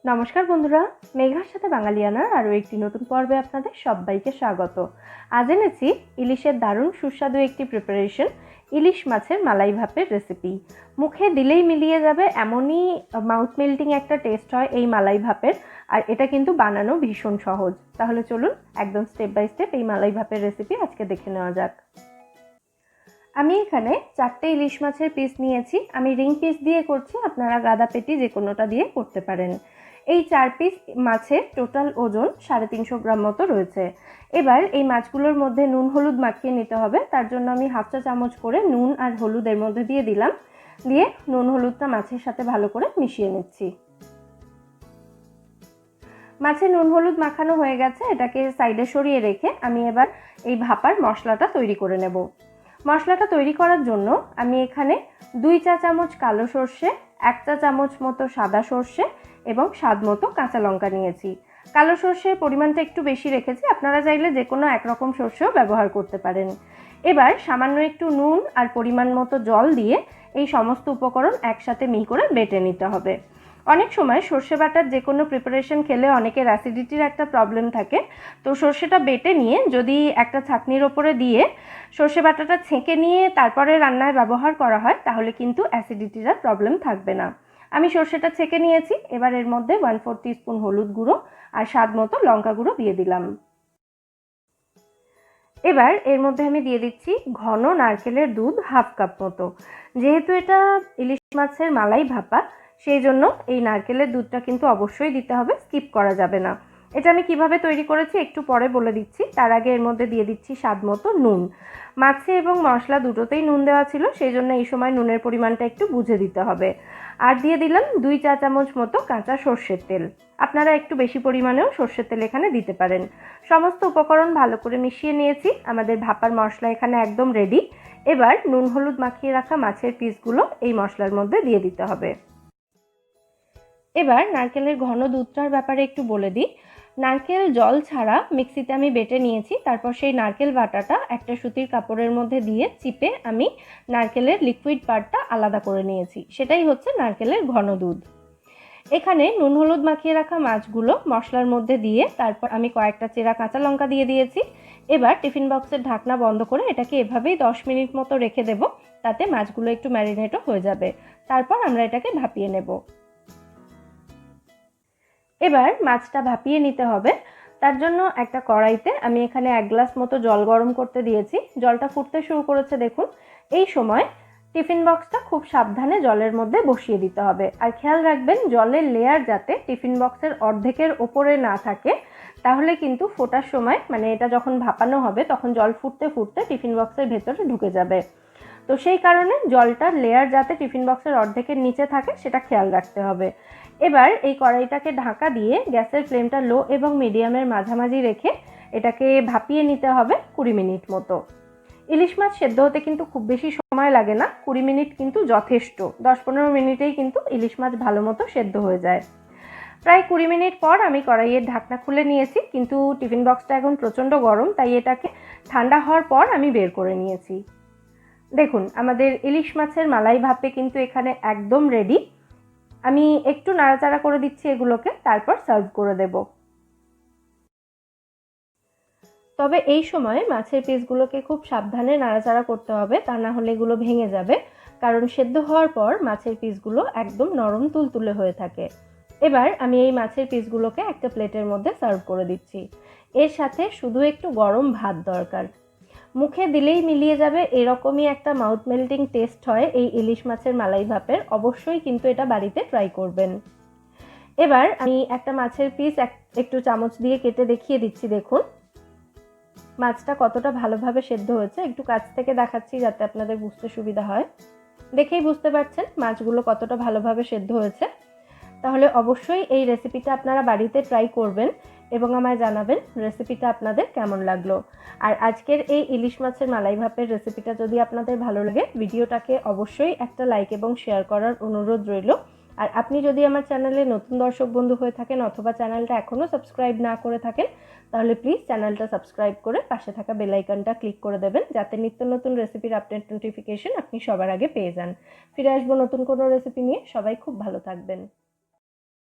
নমস্কার বন্ধুরা, মেঘার সাথে বাঙালিয়ানার আরও একটি নতুন পর্বে আপনাদের সবাইকে স্বাগত। আজ এনেছি ইলিশের দারুণ সুস্বাদু একটি প্রিপারেশন, ইলিশ মাছের মালাই ভাপের রেসিপি। মুখে দিলেই মিলিয়ে যাবে এমনই মাউথ মেল্টিং একটা টেস্ট হয় এই মালাই ভাপের, আর এটা কিন্তু বানানো ভীষণ সহজ। তাহলে চলুন একদম স্টেপ বাই স্টেপ এই মালাই ভাপের রেসিপি আজকে দেখে নেওয়া যাক। আমি এখানে 4টে ইলিশ মাছের পিস নিয়েছি। আমি রিং পিস দিয়ে করছি, আপনারা গাদা পেটি যে কোনোটা দিয়ে করতে পারেন। এই 4 পিস মাছের টোটাল ওজন 350 গ্রাম মতো রয়েছে। এবার এই মাছগুলোর মধ্যে নুন হলুদ মাখিয়ে নিতে হবে। তার জন্য আমি হাফ চা চামচ করে নুন আর হলুদ এর মধ্যে দিয়ে দিলাম। দিয়ে নুন হলুদটা মাছের সাথে ভালো করে মিশিয়ে নিচ্ছি। মাছে নুন হলুদ মাখানো হয়ে গেছে, এটাকে সাইডে সরিয়ে রেখে আমি এবার এই ভাপার মশলাটা তৈরি করে নেব। মশলাটা তৈরি করার জন্য আমি এখানে 2 চা চামচ কালো সর্ষে, 1 চা চামচ মতো সাদা সর্ষে এবং স্বাদ মতো কাঁচা লঙ্কা নিয়েছি। কালো সর্ষের পরিমাণটা একটু বেশি রেখেছি, আপনারা চাইলে যে কোনো একরকম সর্ষেও ব্যবহার করতে পারেন। এবার সামান্য একটু নুন আর পরিমাণ মতো জল দিয়ে এই সমস্ত উপকরণ একসাথে মিহি করে বেটে নিতে হবে। অনেক সময় সর্ষে বাটার যে কোনো প্রিপারেশন খেলে অনেকের অ্যাসিডিটির একটা প্রবলেম থাকে, তো সর্ষেটা বেটে নিয়ে যদি একটা ছাঁকনির ওপরে দিয়ে সর্ষে বাটাটা ছেঁকে নিয়ে তারপরে রান্নায় ব্যবহার করা হয় তাহলে কিন্তু অ্যাসিডিটির আর প্রবলেম থাকবে না। আমি সর্ষেটা ছেঁকে নিয়েছি। এবার এর মধ্যে 1/4 টিস্পুন হলুদ গুঁড়ো আর স্বাদ মতো লঙ্কা গুঁড়ো দিয়ে দিলাম। এবার এর মধ্যে আমি দিয়ে দিচ্ছি ঘন নারকেলের দুধ হাফ কাপ মতো। যেহেতু এটা ইলিশ মাছের মালাই ভাপা, সেই জন্য এই নারকেলের দুধটা কিন্তু অবশ্যই দিতে হবে, স্কিপ করা যাবে না। এটা আমি কিভাবে তৈরি করেছি একটু পরে বলে দিচ্ছি। তার আগে এর মধ্যে দিয়ে দিচ্ছি স্বাদ মতো নুন। মাছে এবং মশলা দুটোতেই নুন দেওয়া ছিল, সেই জন্য এই সময় নুনের পরিমাণটা একটু বুঝে দিতে হবে। আর দিয়ে দিলাম 2 চা চামচ মতো কাঁচা সর্ষের তেল। আপনারা একটু বেশি পরিমাণেও সর্ষের তেল এখানে দিতে পারেন। সমস্ত উপকরণ ভালো করে মিশিয়ে নিয়েছি। আমাদের ভাপার মশলা এখানে একদম রেডি। এবার নুন হলুদ মাখিয়ে রাখা মাছের পিসগুলো এই মশলার মধ্যে দিয়ে দিতে হবে। এবার নারকেলের ঘন দুধটার ব্যাপারে একটু বলে দিই। নারকেল জল ছাড়া মিক্সিতে আমি বেটে নিয়েছি। তারপর সেই নারকেল বাটাটা একটা সুতির কাপড়ের মধ্যে দিয়ে চিপে আমি নারকেলের লিকুইড পার্টটা আলাদা করে নিয়েছি। সেটাই হচ্ছে নারকেলের ঘন দুধ। এখানে নুন হলুদ মাখিয়ে রাখা মাছগুলো মশলার মধ্যে দিয়ে তারপর আমি কয়েকটা চেরা কাঁচা লঙ্কা দিয়ে দিয়েছি। এবার টিফিন বক্সের ঢাকনা বন্ধ করে এটাকে এভাবেই 10 মিনিট মতো রেখে দেব, তাতে মাছগুলো একটু ম্যারিনেটও হয়ে যাবে। তারপর আমরা এটাকে ভাপিয়ে নেব। এবার মাছটা ভাপিয়ে নিতে হবে। তার জন্য একটা কড়াইতে আমি এখানে 1 গ্লাস মতো জল গরম করতে দিয়েছি। জলটা ফুটতে শুরু করেছে দেখুন। এই সময় টিফিন বক্সটা খুব সাবধানে জলের মধ্যে বসিয়ে দিতে হবে। আর খেয়াল রাখবেন জলের লেয়ার যাতে টিফিন বক্সের অর্ধেকের ওপরে না থাকে, তাহলে কিন্তু ফোটার সময় মানে এটা যখন ভাপানো হবে তখন জল ফুটতে ফুটতে টিফিন বক্সের ভেতরে ঢুকে যাবে। তো সেই কারণে জলটার লেয়ার যাতে টিফিন বক্সের অর্ধেকের নিচে থাকে সেটা খেয়াল রাখতে হবে। এবার এই কড়াইটাকে ঢাকা দিয়ে গ্যাসের ফ্লেমটা লো এবং মিডিয়ামের মাঝামাঝি রেখে এটাকে ভাপিয়ে নিতে হবে 20 মিনিট মতো। ইলিশ মাছ সেদ্ধ হতে কিন্তু খুব বেশি সময় লাগে না, 20 মিনিট কিন্তু যথেষ্ট। 10-15 মিনিটেই কিন্তু ইলিশ মাছ ভালো মতো সেদ্ধ হয়ে যায়। প্রায় 20 মিনিট পর আমি কড়াইয়ের ঢাকনা খুলে নিয়েছি, কিন্তু টিফিন বক্সটা এখন প্রচণ্ড গরম, তাই এটাকে ঠান্ডা হওয়ার পর আমি বের করে নিয়েছি। দেখুন আমাদের ইলিশ মাছের মালাই ভাপে কিন্তু এখানে একদম রেডি। আমি একটু নাড়াচাড়া করে দিচ্ছি এগুলোকে, তারপর সার্ভ করে দেব। তবে এই সময় মাছের পিসগুলোকে খুব সাবধানে নাড়াচাড়া করতে হবে, তা না হলে এগুলো ভেঙে যাবে, কারণ সেদ্ধ হওয়ার পর মাছের পিসগুলো একদম নরম তুলতুলে হয়ে থাকে। এবার আমি এই মাছের পিসগুলোকে একটা প্লেটের মধ্যে সার্ভ করে দিচ্ছি। এর সাথে শুধু একটু গরম ভাত দরকার। মুখে দিলেই মিলিয়ে যাবে এরকমই একটা মাউথ মেল্টিং টেস্ট হয় এই ইলিশ মাছের মালাই ভাপের। অবশ্যই কিন্তু এটা বাড়িতে ট্রাই করবেন। এবার আমি একটা মাছের পিস একটু চামচ দিয়ে কেটে দেখিয়ে দিচ্ছি। দেখুন মাছটা কতটা ভালোভাবে সেদ্ধ হয়েছে। একটু কাছ থেকে দেখাচ্ছি যাতে আপনাদের বুঝতে সুবিধা হয়। দেখেই বুঝতে পারছেন মাছগুলো কতটা ভালোভাবে সেদ্ধ হয়েছে। তাহলে অবশ্যই এই রেসিপিটা আপনারা বাড়িতে ট্রাই করবেন এবং আমায় জানাবেন রেসিপিটা আপনাদের কেমন লাগলো। আর আজকের এই ইলিশ মাছের মালাই ভাপের রেসিপিটা যদি আপনাদের ভালো লাগে, ভিডিওটাকে অবশ্যই একটা লাইক এবং শেয়ার করার অনুরোধ রইল। আর আপনি যদি আমার চ্যানেলে নতুন দর্শক বন্ধু হয়ে থাকেন অথবা চ্যানেলটা এখনও সাবস্ক্রাইব না করে থাকেন, তাহলে প্লিজ চ্যানেলটা সাবস্ক্রাইব করে পাশে থাকা বেল আইকনটা ক্লিক করে দেবেন, যাতে নিত্য নতুন রেসিপির আপডেট নোটিফিকেশন আপনি সবার আগে পেয়ে যান। ফিরে আসবো নতুন কোনো রেসিপি নিয়ে। সবাই খুব ভালো থাকবেন।